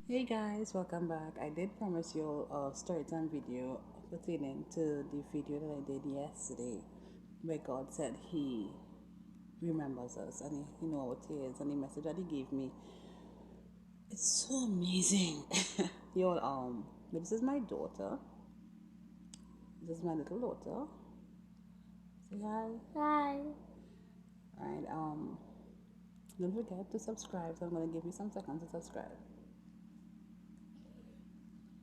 Hey guys, welcome back. I did promise you a storytime video pertaining to the video that I did yesterday where God said He remembers us and He knows our tears and the message that He gave me. It's so amazing. Y'all, this is my daughter. This is my little daughter. Say hi. Hi. Alright, don't forget to subscribe. So I'm gonna give you some seconds to subscribe.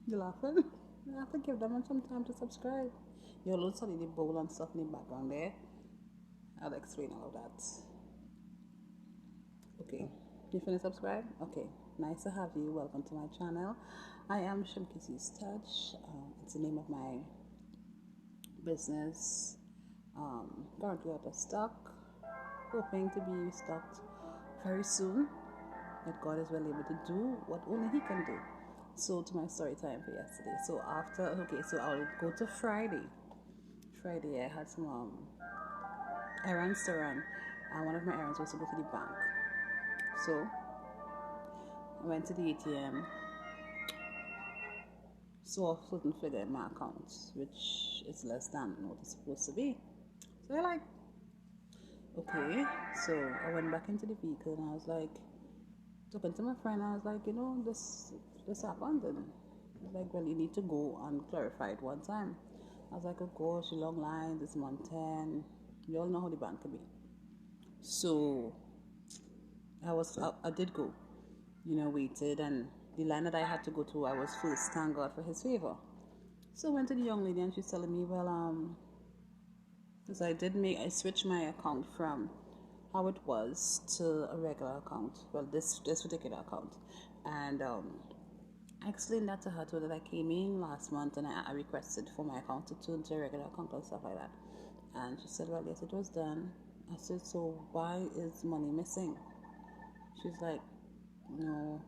You laughing? You have to give them some time to subscribe. You'll also need the bowl and stuff in the background there. I'll explain all of that. Okay, you finished subscribe? Okay, nice to have you. Welcome to my channel. I am Shimkisi's Touch. It's the name of my business. Currently out of stock, hoping to be stocked very soon. That God is well able to do what only He can do. So to my story time for yesterday. So I'll go to Friday. Friday I had some errands to run, and one of my errands was to go to the bank. So I went to the ATM, saw a certain figure in my account, which is less than what it's supposed to be. So I like, okay. So I went back into the vehicle and I was like, talking to my friend, I was like, this happened, and like, well, you need to go and clarify it one time. I was like, oh gosh, a long line, this month 10. You all know how the bank can be. So I did go, waited, and the line that I had to go to, I was first. Thank God for His favor. So I went to the young lady, and she's telling me, well, because I switched my account from how it was to a regular account. Well, this particular account, and I explained that to her too, that I came in last month and I requested for my account to turn to a regular account and stuff like that. And she said, well, yes, it was done. I said, so why is money missing? She's like, no,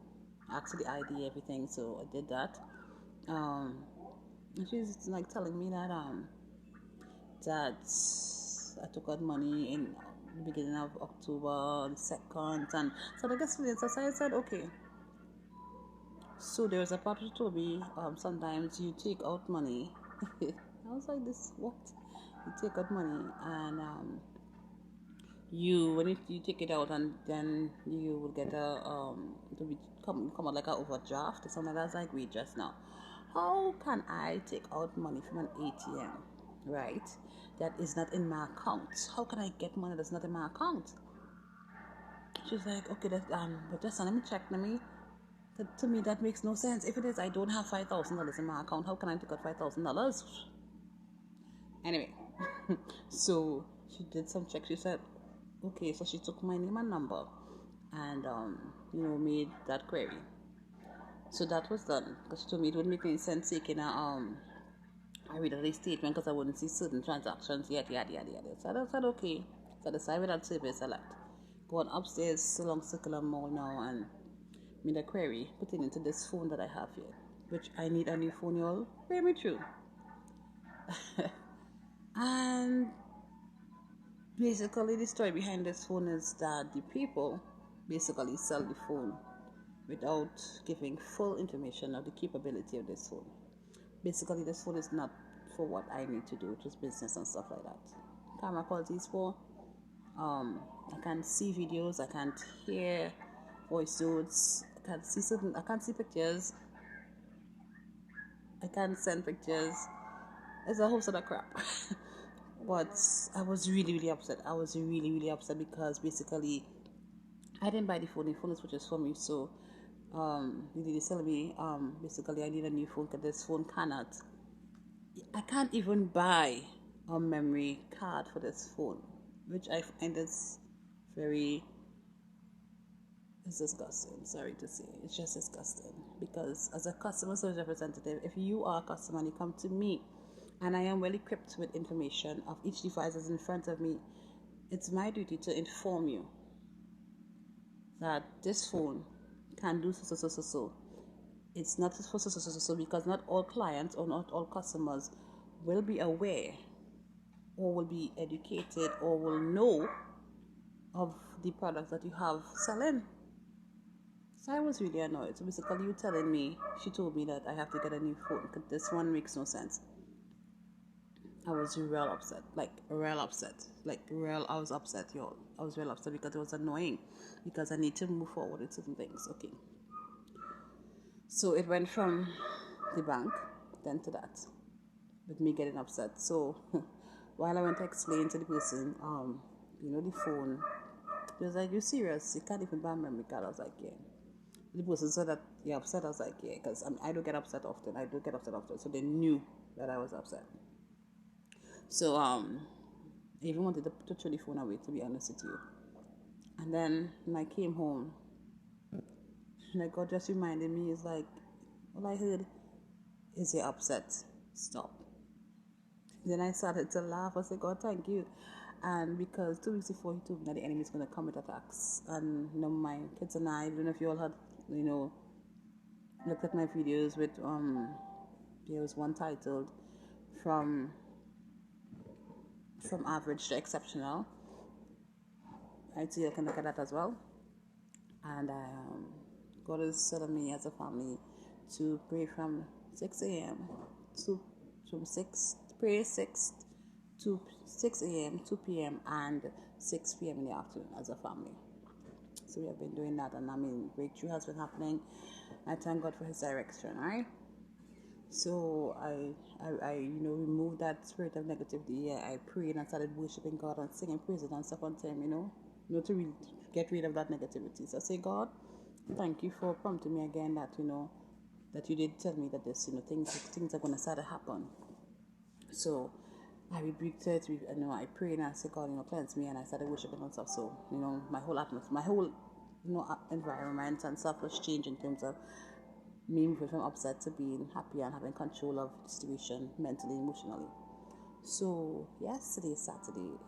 actually ID everything, so I did that. Um, and she's like telling me that I took out money in the beginning of October, the second, and so I guess so I said, okay. So there's a part who told me, sometimes you take out money. I was like, this what? You take out money and you take it out and then you will get it will come out like a overdraft or something. That's like, wait, just now, how can I take out money from an ATM, right, that is not in my account? How can I get money that's not in my account? She's like, okay, but just let me check. To me that makes no sense. If it is, I don't have $5,000 in my account. How can I take out $5,000? Anyway, so she did some check. She said, okay, so she took my name and number and made that query. So that was done, because she told me it wouldn't make any sense taking a read statement because I wouldn't see certain transactions yet, yada yada yada. So I said, okay. So I decided that service select. Going upstairs along Circular Mall now and made a query putting into this phone that I have here, which I need a new phone, y'all. Hear me true. And basically, the story behind this phone is that the people basically sell the phone without giving full information of the capability of this phone. Basically, this phone is not for what I need to do, which is business and stuff like that. Camera quality is for I can't see videos, I can't hear voice notes, I can't see pictures, I can't send pictures. It's a whole sort of crap. But I was really, really upset. I was really, really upset because basically I didn't buy the phone. The phone is purchased for me. So the lady telling me basically I need a new phone because this phone I can't even buy a memory card for this phone, which I find is very, it's disgusting. Sorry to say, it's just disgusting. Because as a customer service representative, if you are a customer and you come to me and I am well equipped with information of each device that's in front of me, it's my duty to inform you that this phone can do so. It's not for so because not all clients or not all customers will be aware or will be educated or will know of the products that you have selling. So I was really annoyed. So basically, you telling me, she told me that I have to get a new phone because this one makes no sense. I was real upset, like real upset, like real. I was upset, y'all. I was real upset because it was annoying, because I need to move forward with certain things. Okay, so it went from the bank then to that, with me getting upset. So while I went to explain to the person, the phone, he was like, "You serious? You can't even buy a memory card?" I was like, "Yeah." The person said that you're upset. I was like, "Yeah," because I don't get upset often. I do get upset often, so they knew that I was upset. So I even wanted to throw the phone away, to be honest with you. And then when I came home, like God just reminded me, is like, all I heard is you're upset. Stop. Then I started to laugh. I said, God, thank you. And because 2 weeks before, he told me that the enemy is going to come with attacks. And my kids and I don't know if you all had, looked at my videos with there was one titled from average to exceptional. Right, so you can look at that as well. And God is telling me as a family to pray from 6 a.m. to from 6 pray 6 to 6 a.m., 2 p.m. and 6 p.m. in the afternoon as a family. So we have been doing that, and I mean, breakthrough has been happening. I thank God for His direction, right? So I removed that spirit of negativity. I prayed and started worshiping God and singing praises and stuff on time, to really get rid of that negativity. So I say, God, thank you for prompting me again that that you did tell me that this things are gonna start to happen. So I rebuked it. I prayed and I said, God, cleanse me, and I started worshiping and stuff. So my whole atmosphere, my whole environment and stuff was changed in terms of me moving from upset to being happy and having control of the situation mentally, emotionally. So yesterday, Saturday,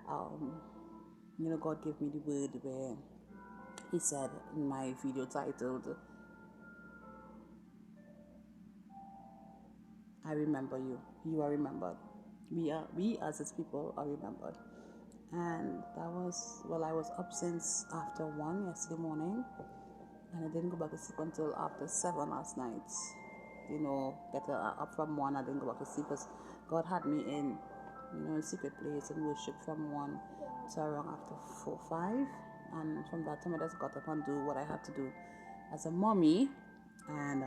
God gave me the word where He said in my video titled, "I remember you. You are remembered. We as His people are remembered." And that was, I was up since after 1 yesterday morning, and I didn't go back to sleep until after 7 last night. Up from 1, I didn't go back to sleep because God had me in, a secret place and worship from 1 to around after 4, 5. And from that time, I just got up and do what I had to do as a mommy. And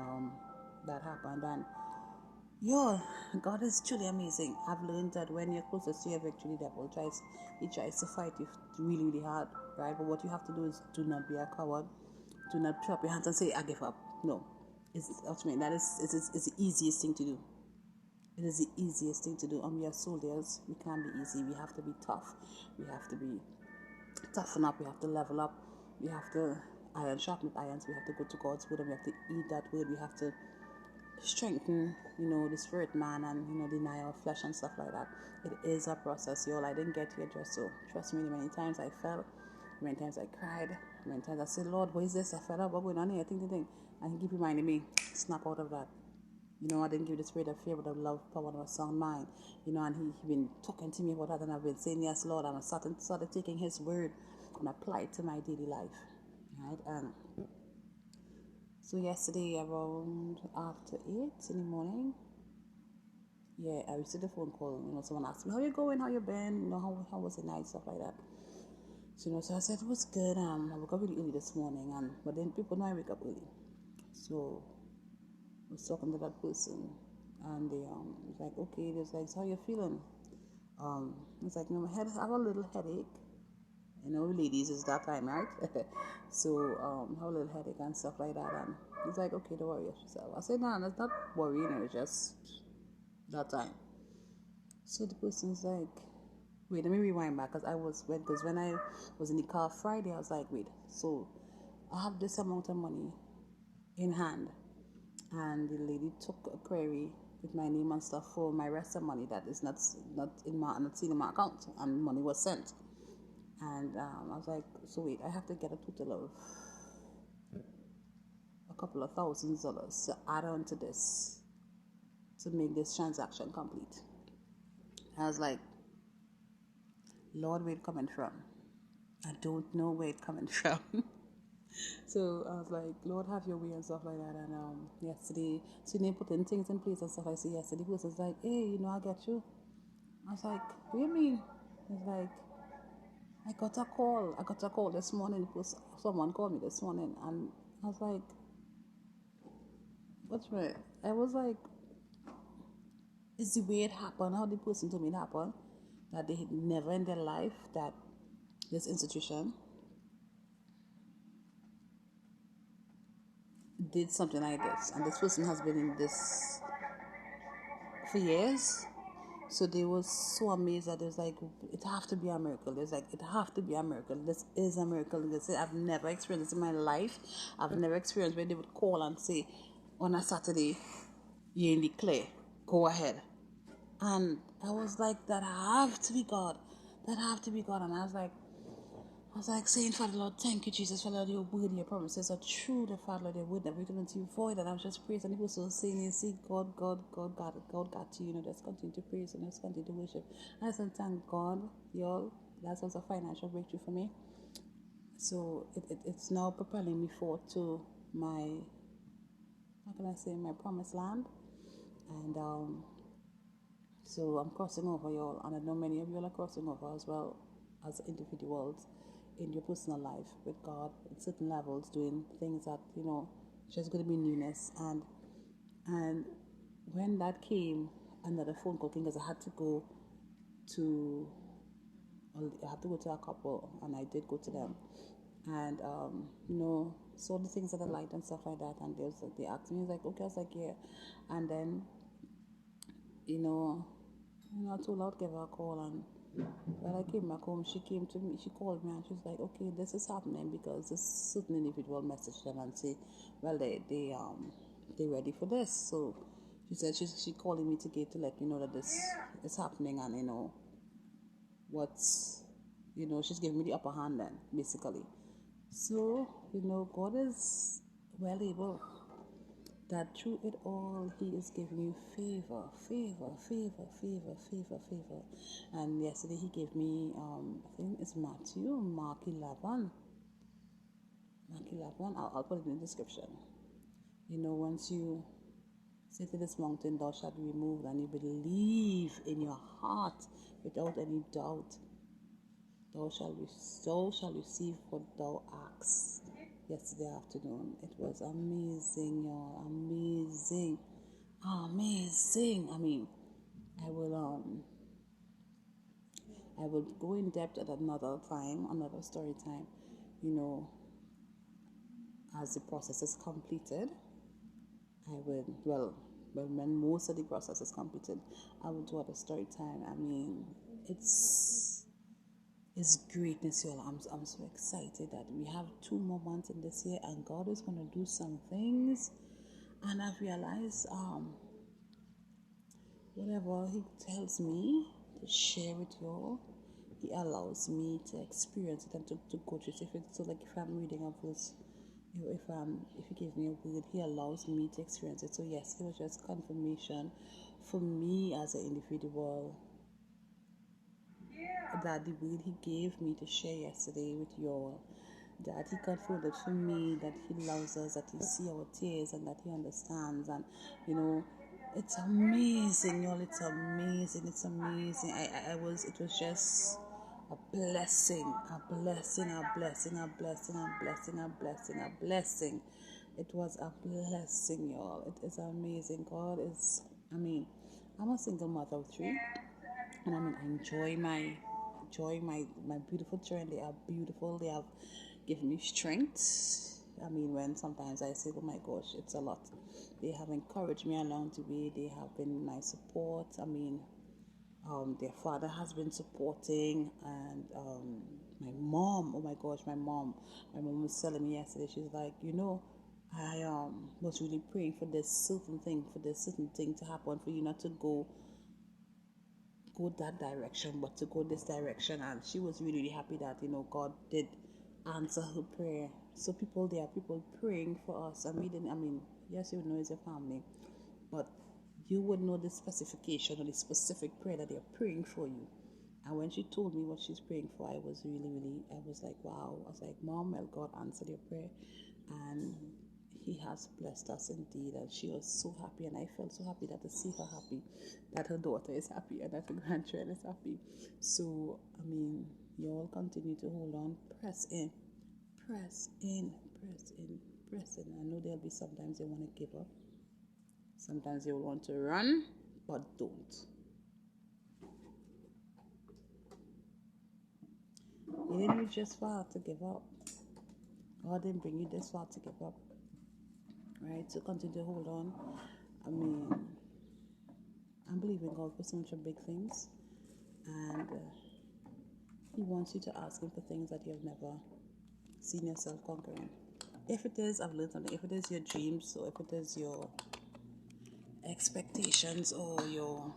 that happened. And God is truly amazing. I've learned that when you're closest to your victory, the devil tries to fight you really, really hard, right? But what you have to do is do not be a coward. Do not throw up your hands and say, "I give up." No. It's the easiest thing to do. It is the easiest thing to do. And we are soldiers. We can't be easy. We have to be tough. We have to be toughen up. We have to level up. We have to iron sharpen irons. We have to go to God's word, and we have to eat that word. We have to strengthen, the spirit man, and deny our flesh and stuff like that. It is a process, y'all. I didn't get here just so. Trust me, many times I fell, many times I cried, many times I said, "Lord, what is this? I fell up, what going on here? Think. And He keep reminding me, snap out of that. I didn't give the spirit of fear, but of love, power, and a sound mind. And He been talking to me about that, and I've been saying, "Yes, Lord," and I started taking His word and apply it to my daily life, right? And so yesterday around after 8 in the morning, I received a phone call. Someone asked me, "How you going? How you been? How was the night?" Stuff like that. So I said it was good. I woke up really early this morning, but then people know I wake up early. So I was talking to that person, and they was like, "Okay," they was like, "So how you feeling?" It's like, my head, I have a little headache. Ladies, it's that time, right? So have a little headache and stuff like that, and he's like, "Okay, don't worry yourself." I said, "No, that's not worrying. It's just that time." So the person's like, "Wait, let me rewind back, because when I was in the car Friday, I was like, wait, so I have this amount of money in hand, and the lady took a query with my name and stuff for my rest of money that is not seen in my account, and money was sent." And I was like, "So wait, I have to get a total of a couple of $1,000s to add on to this to make this transaction complete." I was like, "Lord, where it coming from? I don't know where it coming from." So I was like, Lord, have your way and stuff like that. And yesterday, so they putting things in place and stuff. I see yesterday, he was like, hey, I get you. I was like, what do you mean? He's like, I got a call. I got a call this morning because someone called me this morning, and I was like, what's right? I was like, it's the way it happened, how the person told me it happened, that they had never in their life that this institution did something like this, and this person has been in this for years. So they were so amazed that it was like, it have to be a miracle. It's like, it have to be a miracle. This is a miracle. They say, I've never experienced this in my life. I've never experienced where they would call and say, on a Saturday, you're in the clear. Go ahead. And I was like, that have to be God. That have to be God. And I was like saying, Father Lord, thank you, Jesus, Father Lord, your word, your promises are true. The Father Lord, your word never return unto you void. And I was just praising. And he was so saying, you see, God got you. Just continue to praise and just continue to worship. And I said, thank God, y'all. That was a financial breakthrough for me. So it's now propelling me forward to my, how can I say, my promised land. And so I'm crossing over, y'all. And I know many of you are crossing over as well as individuals in your personal life with God at certain levels, doing things that just going to be newness. And when that came, another phone call came because I had to go to a couple, and I did go to them, and saw the things that I liked and stuff like that. And they asked me, I was like, okay. I was like, yeah. And then I told her I'd give her a call, and when I came back home, she came to me, she called me, and she was like, okay, this is happening because this certain individual messaged them and say, well, they ready for this. So she said she calling me to let me know that this is happening, and what's she's giving me the upper hand then, basically. So God is well able, that through it all, he is giving you favor. And yesterday he gave me, I think it's Mark 11. I'll put it in the description. Once you say to this mountain, thou shalt be removed, and you believe in your heart without any doubt, thou shalt receive what thou askest. Yesterday afternoon, it was amazing, y'all. Amazing. I mean, I will go in depth at another time, another story time, as the process is completed. I will, when most of the process is completed, I will do other story time. I mean, it's greatness, y'all. I'm so excited that we have 2 more months in this year, and God is going to do some things. And I've realized, whatever he tells me to share with y'all, he allows me to experience it and to go through it. If I'm reading a verse, if he gives me a word, he allows me to experience it. So yes, it was just confirmation for me as an individual that the word he gave me to share yesterday with y'all, that he confirmed it for me, that he loves us, that he sees our tears, and that he understands. And it's amazing, y'all. It's amazing. It was just a blessing. It was a blessing, y'all. It is amazing. God is, I'm a single mother of 3, and I enjoy my beautiful children. They are beautiful. They have given me strength. When sometimes I say, oh my gosh, it's a lot. They have encouraged me along the way. They have been my support. Their father has been supporting, and my mom, oh my gosh, my mom was telling me yesterday, she's like, I was really praying for this certain thing to happen, for you not to go that direction, but to go this direction. And she was really happy that God did answer her prayer. So there are people praying for us, yes, you know it's your family, but you would know the specification or the specific prayer that they're praying for you. And when she told me what she's praying for, I was I was like, wow. I was like, Mom, well, God answered your prayer. And He has blessed us indeed. And she was so happy. And I felt so happy that to see her happy, that her daughter is happy, and that her grandchild is happy. So, I mean, you all continue to hold on, press in, press in, press in, press in. I know there'll be sometimes you want to give up. Sometimes you'll want to run, but don't. You didn't reach this far to give up. God didn't bring you this far to give up. Right? So continue to hold on. I mean, I'm believing God for so much of big things. And He wants you to ask Him for things that you have never seen yourself conquering. If it is, I've learned something. If it is your dreams, or if it is your expectations, or your,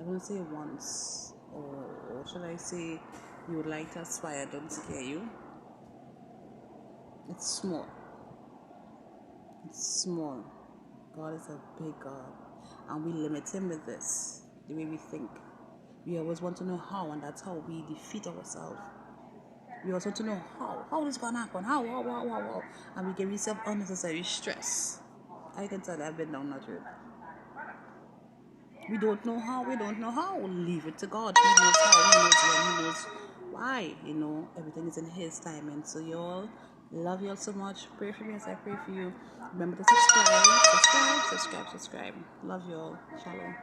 I don't say wants, or should I say you would like to aspire, don't scare you. It's small. It's small. God is a big God, and we limit Him with this, the way we think. We always want to know how, and that's how we defeat ourselves. We also want to know how this gonna happen, how, and we give yourself unnecessary stress. I can tell that I've been down that road. We don't know how. Leave it to God. He knows how. He knows when. He knows why. Everything is in His timing. So y'all, love y'all so much. Pray for me as I pray for you. Remember to subscribe. Love y'all. Shalom.